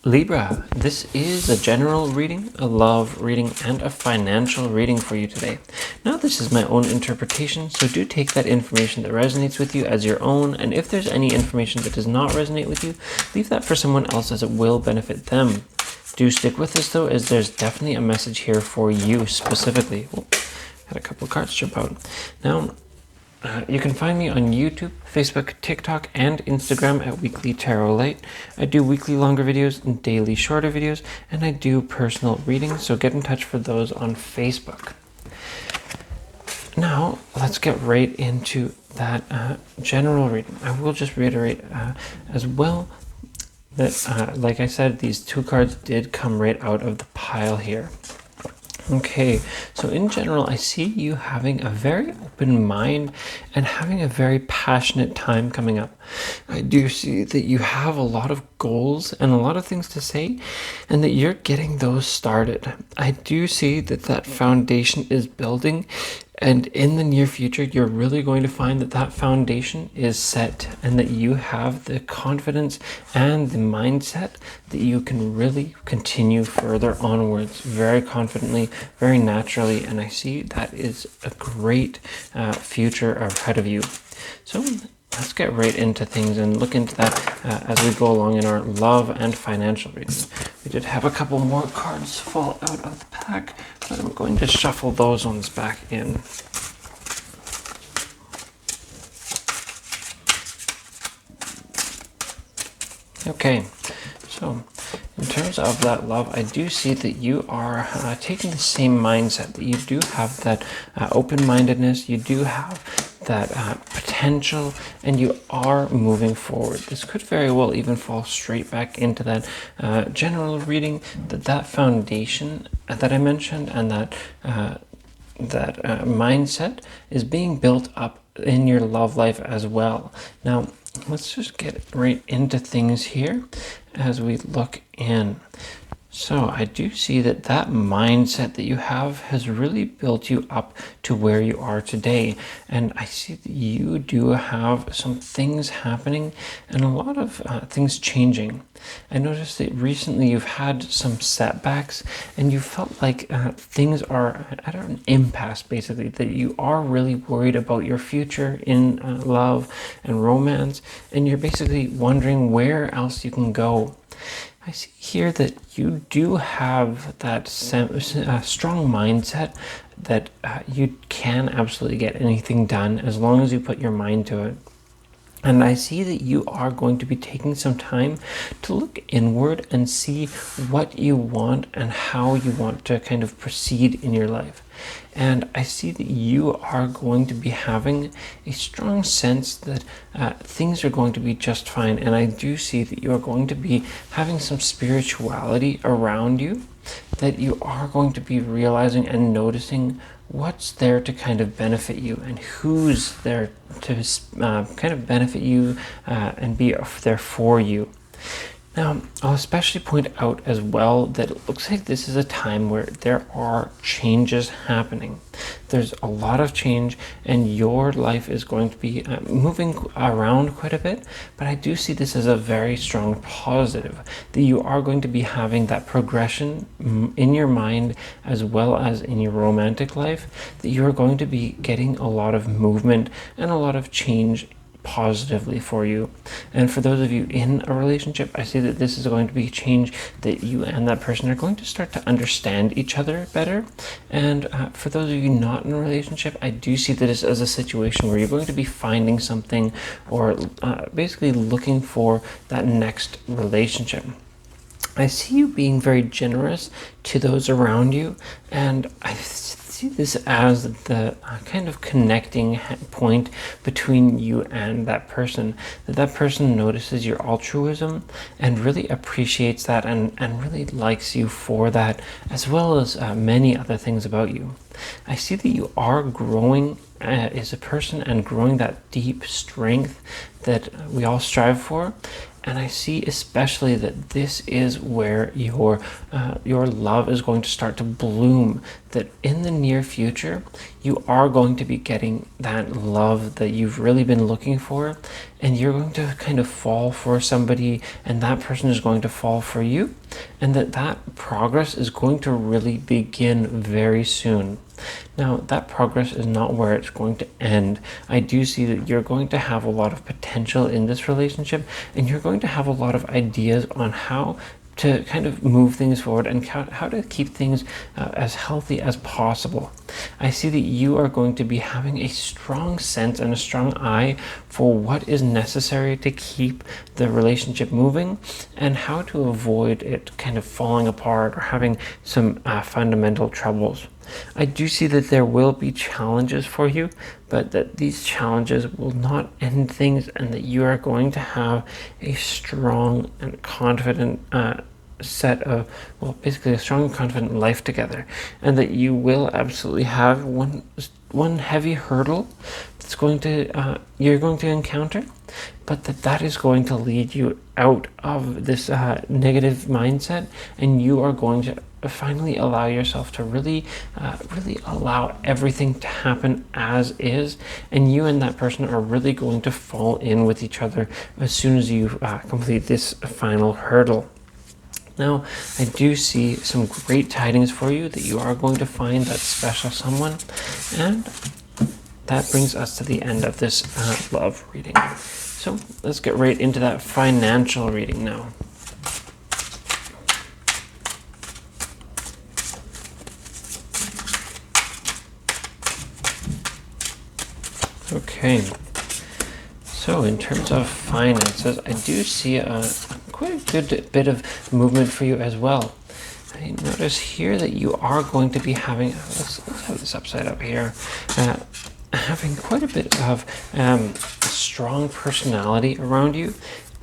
Libra, this is a general reading, a love reading, and a financial reading for you today. Now, this is my own interpretation, so do take that information that resonates with you as your own, and if there's any information that does not resonate with you, leave that for someone else as it will benefit them. Do stick with us though, as there's definitely a message here for you specifically. Oh, had a couple of cards jump out. Now, you can find me on YouTube, Facebook, TikTok, and Instagram at Weekly Tarot Light. I do weekly longer videos and daily shorter videos, and I do personal readings, so get in touch for those on Facebook. Now, let's get right into that general reading. I will just reiterate as well that, like I said, these two cards did come right out of the pile here. Okay, so in general, I see you having a very open mind and having a very passionate time coming up. I do see that you have a lot of goals and a lot of things to say, and that you're getting those started. I do see that that foundation is building, and in the near future, you're really going to find that that foundation is set and that you have the confidence and the mindset that you can really continue further onwards very confidently, very naturally. And I see that is a great future ahead of you. So let's get right into things and look into that as we go along in our love and financial readings. We did have a couple more cards fall out of the pack, but I'm going to shuffle those ones back in. Okay, so in terms of that love, I do see that you are taking the same mindset, that you do have that open-mindedness, you do have that potential, and you are moving forward. This could very well even fall straight back into that general reading, that foundation that I mentioned, and that mindset is being built up in your love life as well. Now, let's just get right into things here as we look in. So I do see that that mindset that you have has really built you up to where you are today. And I see that you do have some things happening and a lot of things changing. I noticed that recently you've had some setbacks and you felt like things are at an impasse, basically, that you are really worried about your future in love and romance, and you're basically wondering where else you can go. I see here that you do have that strong mindset that you can absolutely get anything done as long as you put your mind to it. And I see that you are going to be taking some time to look inward and see what you want and how you want to kind of proceed in your life. And I see that you are going to be having a strong sense that things are going to be just fine. And I do see that you are going to be having some spirituality around you, that you are going to be realizing and noticing what's there to kind of benefit you and who's there to kind of benefit you and be there for you. Now, I'll especially point out as well that it looks like this is a time where there are changes happening. There's a lot of change and your life is going to be moving around quite a bit, but I do see this as a very strong positive, that you are going to be having that progression in your mind as well as in your romantic life, that you're going to be getting a lot of movement and a lot of change positively for you. And for those of you in a relationship, I see that this is going to be a change that you and that person are going to start to understand each other better. And for those of you not in a relationship, I do see this as a situation where you're going to be finding something or basically looking for that next relationship. I see you being very generous to those around you, and I see this as the kind of connecting point between you and that person, that person notices your altruism and really appreciates that and really likes you for that, as well as many other things about you. I see that you are growing as a person and growing that deep strength that we all strive for. And I see especially that this is where your love is going to start to bloom, that in the near future, you are going to be getting that love that you've really been looking for. and you're going to kind of fall for somebody, and that person is going to fall for you, and that progress is going to really begin very soon. Now, that progress is not where it's going to end. I do see that you're going to have a lot of potential in this relationship, and you're going to have a lot of ideas on how to kind of move things forward and how to keep things as healthy as possible. I see that you are going to be having a strong sense and a strong eye for what is necessary to keep the relationship moving and how to avoid it kind of falling apart or having some fundamental troubles. I do see that there will be challenges for you, but that these challenges will not end things, and that you are going to have a strong and confident set of, well, basically a strong and confident life together, and that you will absolutely have one heavy hurdle that's going to you're going to encounter, but that is going to lead you out of this negative mindset, and you are going to finally allow yourself to really allow everything to happen as is, and you and that person are really going to fall in with each other as soon as you complete this final hurdle. Now, I do see some great tidings for you that you are going to find that special someone, and that brings us to the end of this love reading. So let's get right into that financial reading now. Okay, so in terms of finances, I do see quite a good bit of movement for you as well. I notice here that you are going to be having, let's have this upside up here, having quite a bit of strong personality around you,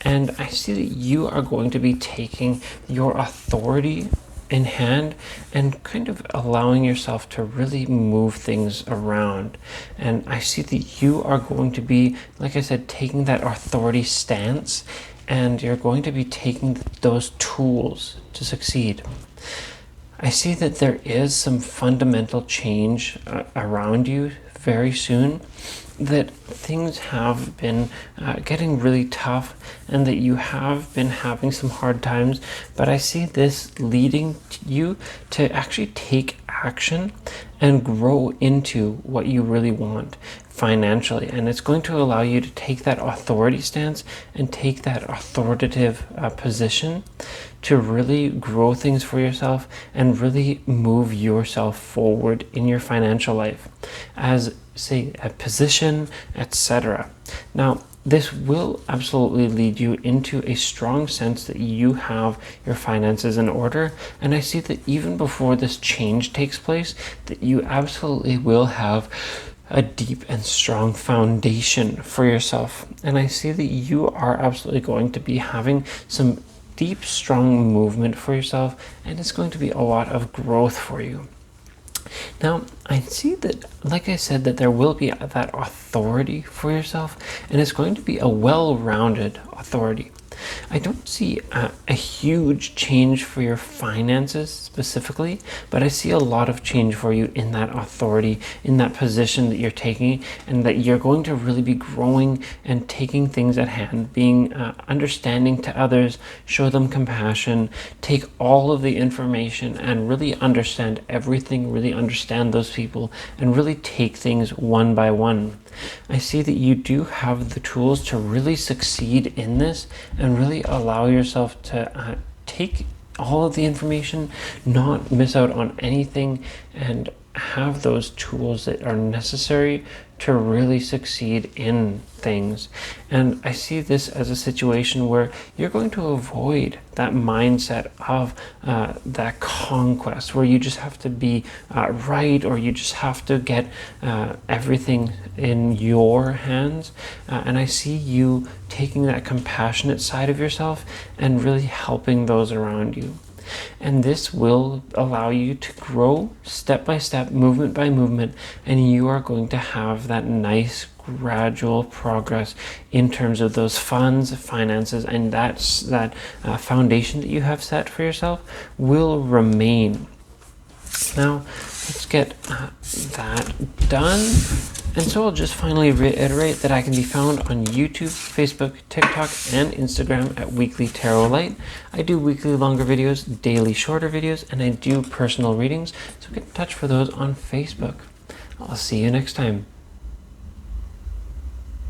and I see that you are going to be taking your authority in hand and kind of allowing yourself to really move things around. And I see that you are going to be, like I said, taking that authority stance, and you're going to be taking those tools to succeed. I see that there is some fundamental change around you very soon, that things have been getting really tough, and that you have been having some hard times, but I see this leading you to actually take action and grow into what you really want financially, and it's going to allow you to take that authority stance and take that authoritative position to really grow things for yourself and really move yourself forward in your financial life as, say, a position, etc. Now, this will absolutely lead you into a strong sense that you have your finances in order, and I see that even before this change takes place, that you absolutely will have a deep and strong foundation for yourself. And I see that you are absolutely going to be having some deep, strong movement for yourself, and it's going to be a lot of growth for you. Now, I see that, like I said, that there will be that authority for yourself, and it's going to be a well-rounded authority. I don't see a huge change for your finances specifically, but I see a lot of change for you in that authority, in that position that you're taking, and that you're going to really be growing and taking things at hand, being understanding to others, show them compassion, take all of the information and really understand everything, really understand those people, and really take things one by one. I see that you do have the tools to really succeed in this and really allow yourself to take all of the information, not miss out on anything, and have those tools that are necessary to really succeed in things. And I see this as a situation where you're going to avoid that mindset of that conquest, where you just have to be right, or you just have to get everything in your hands. And I see you taking that compassionate side of yourself and really helping those around you. And this will allow you to grow step by step, movement by movement, and you are going to have that nice gradual progress in terms of those funds, finances, and that foundation that you have set for yourself will remain. Now, let's get that done. And so I'll just finally reiterate that I can be found on YouTube, Facebook, TikTok, and Instagram at Weekly Tarot Light. I do weekly longer videos, daily shorter videos, and I do personal readings, so get in touch for those on Facebook. I'll see you next time.